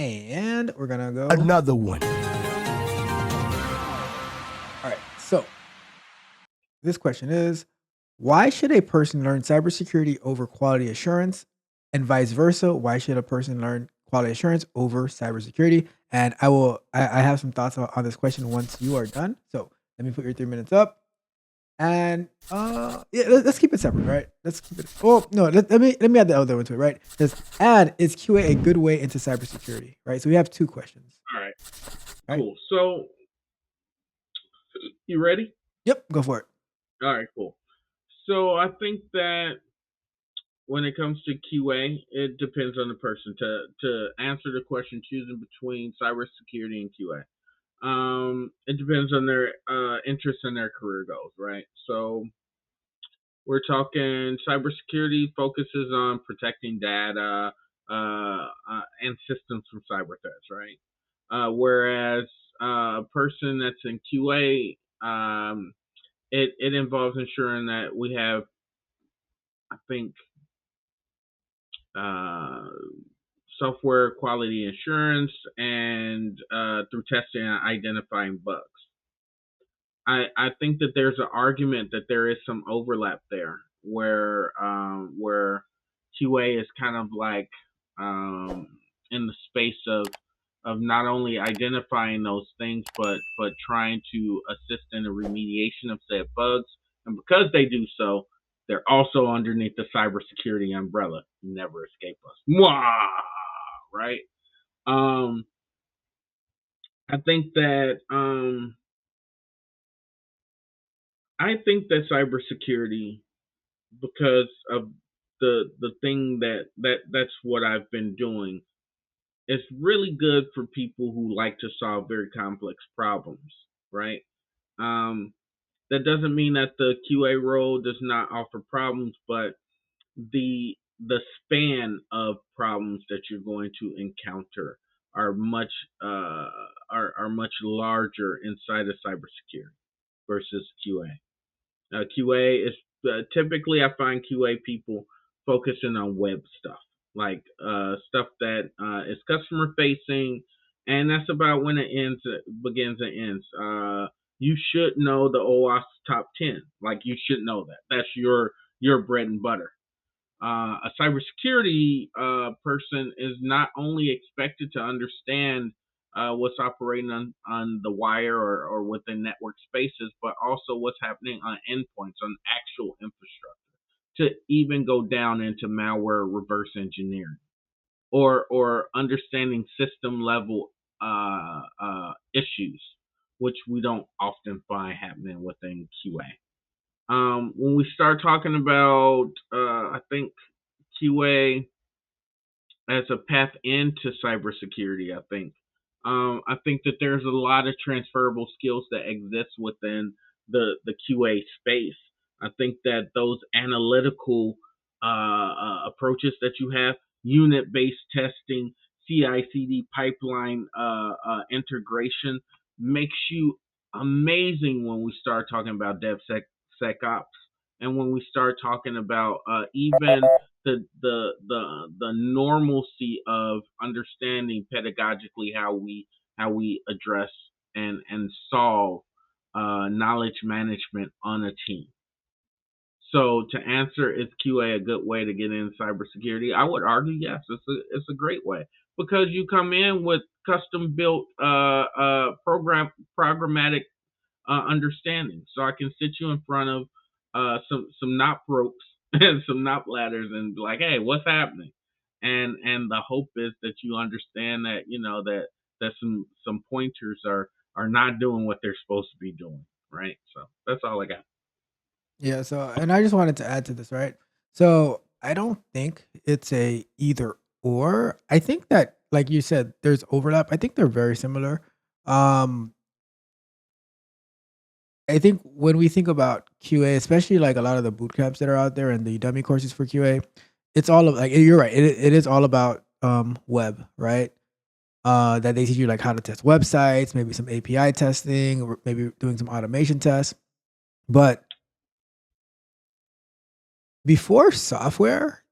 And we're gonna go. Another one. All right. So this question is, why should a person learn cybersecurity over quality assurance, and vice versa? Why should a person learn quality assurance over cybersecurity? And I have some thoughts on this question once you are done. So let me put your 3 minutes up. And yeah, let's keep it separate, right? Let's keep it. Oh no, let me add the other one to it, right? Says, and is QA a good way into cybersecurity, right? So we have two questions, All right, right? cool. So, you ready? Yep, go for it. All right, cool. So, I think that when it comes to QA, it depends on the person to answer the question choosing between cybersecurity and QA. It depends on their interest in their career goals, right? So, we're talking cybersecurity focuses on protecting data and systems from cyber threats, right? Whereas a person that's in QA, it involves ensuring that we have, I think, uh, software quality assurance and through testing and identifying bugs. I think that there's an argument that there is some overlap there where QA is kind of like um, in the space of not only identifying those things but trying to assist in the remediation of said bugs, and because they do so, they're also underneath the cybersecurity umbrella. Never escape us. Mwah! Right? Um, I think that cybersecurity, because of the thing that's what I've been doing, is really good for people who like to solve very complex problems, right? Um, that doesn't mean that the QA role does not offer problems, but the the span of problems that you're going to encounter are much uh, are much larger inside of cybersecurity versus QA. QA is typically, I find QA people focusing on web stuff, like stuff that is customer facing, and that's about when it ends, begins and ends. You should know the OWASP top 10, like you should know that. That's your bread and butter. A cybersecurity person is not only expected to understand what's operating on the wire or within network spaces, but also what's happening on endpoints, on actual infrastructure, to even go down into malware reverse engineering or understanding system level issues, which we don't often find happening within QA. When we start talking about, I think QA as a path into cybersecurity, I think that there's a lot of transferable skills that exist within the QA space. I think that those analytical approaches that you have, unit-based testing, CI/CD pipeline integration, makes you amazing when we start talking about DevSecOps, and when we start talking about even the normalcy of understanding pedagogically how we address and solve knowledge management on a team. So to answer, is QA a good way to get in cybersecurity? I would argue yes, it's a great way, because you come in with custom built programmatic understanding. So I can sit you in front of some knot ropes and some knot ladders and be like, hey, what's happening? And the hope is that you understand that that some pointers are not doing what they're supposed to be doing, right? So that's all I got. Yeah. So, and I just wanted to add to this, right? So I don't think it's a either or. I think that, like you said, there's overlap. I think they're very similar. Um, I think when we think about QA, especially like a lot of the boot camps that are out there and the dummy courses for QA, it's all of like you're right. It is all about web, right? That they teach you like how to test websites, maybe some API testing, or maybe doing some automation tests. But before software,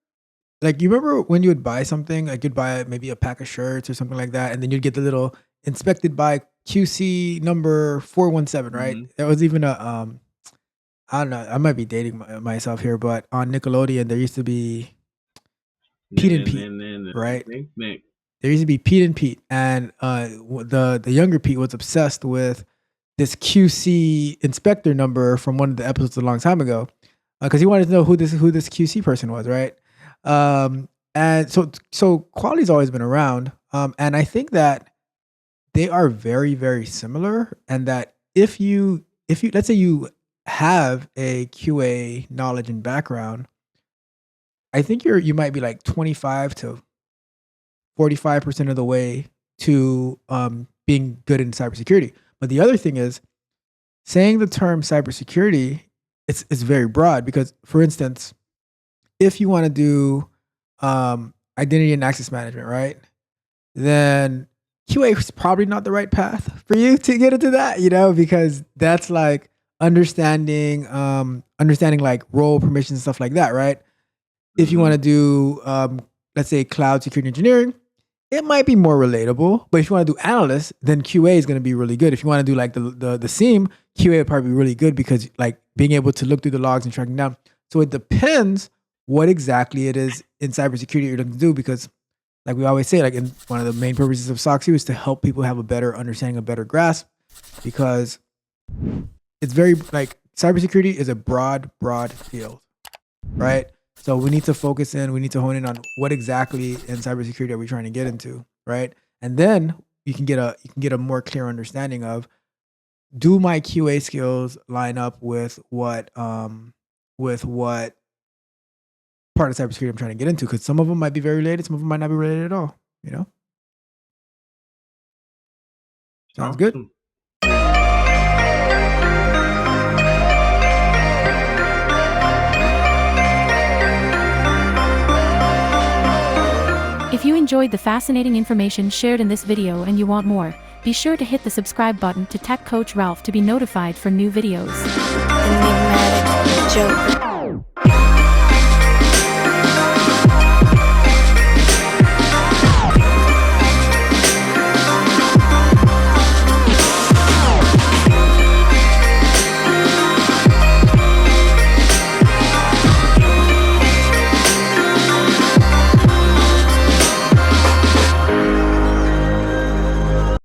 Like, you remember when you would buy something, like you'd buy maybe a pack of shirts or something like that, and then you'd get the little inspected by QC number 417, right? Mhm. There was even a I don't know, I might be dating myself here, but on Nickelodeon there used to be Pete and Pete, right? Nick. There used to be Pete and Pete, and the younger Pete was obsessed with this QC inspector number from one of the episodes a long time ago, because he wanted to know who this QC person was, right? And so quality's always been around, and I think that they are very very similar, and that if you let's say you have a QA knowledge and background, I think you might be like 25 to 45% of the way to being good in cybersecurity. But the other thing is, saying the term cybersecurity, it's very broad because, for instance, if you want to do identity and access management, right? Then QA is probably not the right path for you to get into that, because that's like understanding like role permissions and stuff like that, right? If you want to Mhm. do, let's say, cloud security engineering, it might be more relatable. But if you want to do analyst, then QA is going to be really good. If you want to do like the SIEM, QA would probably be really good because like being able to look through the logs and tracking down. So it depends what exactly it is in cybersecurity you're looking to do, because like we always say, like in one of the main purposes of SOC 2 is to help people have a better understanding, a better grasp, because it's very like cybersecurity is a broad field, right? So we need to focus in, we need to hone in on what exactly in cybersecurity are we trying to get into, right? And then you can get a more clear understanding of, do my QA skills line up with what part of cybersecurity I'm trying to get into? Because some of them might be very related, some of them might not be related at all. You know, sounds good. Awesome. If you enjoyed the fascinating information shared in this video and you want more, be sure to hit the subscribe button to Tech Coach Ralph to be notified for new videos. Enigmatic Joker.